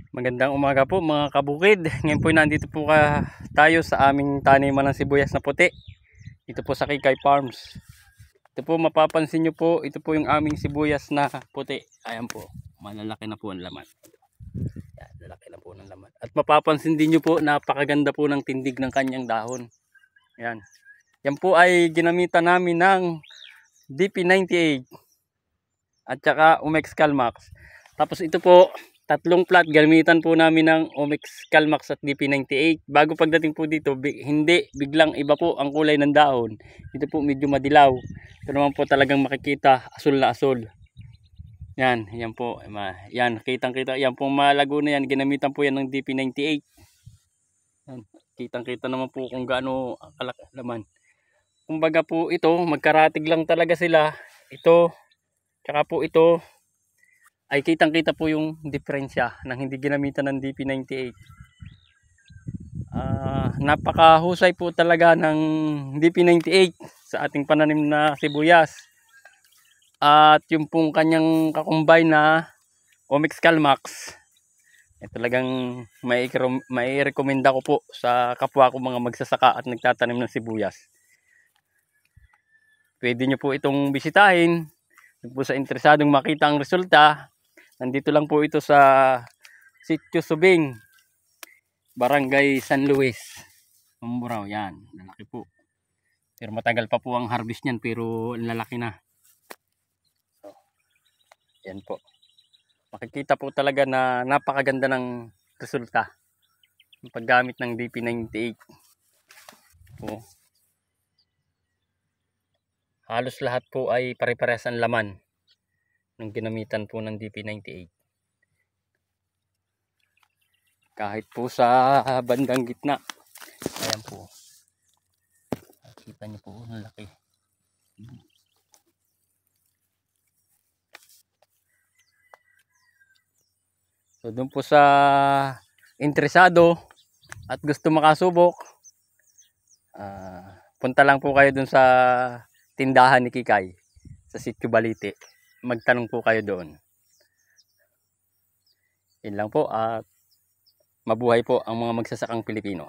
Magandang umaga po mga kabukid. Ngayon po nandito po tayo sa aming taniman ng sibuyas na puti. Ito po sa Kikay Farms. Ito po mapapansin nyo po, ito po yung aming sibuyas na puti. Ayan po, malalaki na po ang laman. Yan, lalaki na po ng laman. At mapapansin din nyo po, napakaganda po ng tindig ng kanyang dahon. Yan. Yan po ay ginamitan namin ng DP98 at saka Omex Calmax. Tapos ito po, tatlong plat gamitan po namin ng Omex Calmax at DP98. Bago pagdating po dito, hindi biglang iba po ang kulay ng dahon. Ito po medyo madilaw. Ito naman po talagang makikita asul na asul. Yan, yan po. Yan, kitang-kita. Yan po malago na yan. Ginamitan po yan ng DP98. Yan, kitang-kita naman po kung gaano kalaki laman. Kumbaga po ito, magkaratig lang talaga sila. Ito, tsaka po ito, ay kitang-kita po yung diferensya ng hindi ginamitan ng DP98. Napakahusay po talaga ng DP98 sa ating pananim na sibuyas. At yung pong kanyang kakumbay na Omex Calmax, talagang may rekomenda ko po sa kapwa ko mga magsasaka at nagtatanim ng sibuyas. Pwede nyo po itong bisitahin. Kung po sa interesadong makita ang resulta, nandito lang po ito sa Sitio Subing, Barangay San Luis, Mamburao. Yan, lalaki po. Pero matagal pa po ang harvest niyan, pero lalaki na. So, yan po. Makikita po talaga na napakaganda ng resulta ng paggamit ng DP98. Po. Halos lahat po ay pare-parehas ang laman ng ginamitan po ng DP98. Kahit po sa bandang gitna. Ayan po. Nakita niyo po ang laki. So doon po sa interesado at gusto makasubok, punta lang po kayo doon sa tindahan ni Kikay sa Sitio Balite. Magtanong po kayo doon. Yun lang po at mabuhay po ang mga magsasakang Pilipino.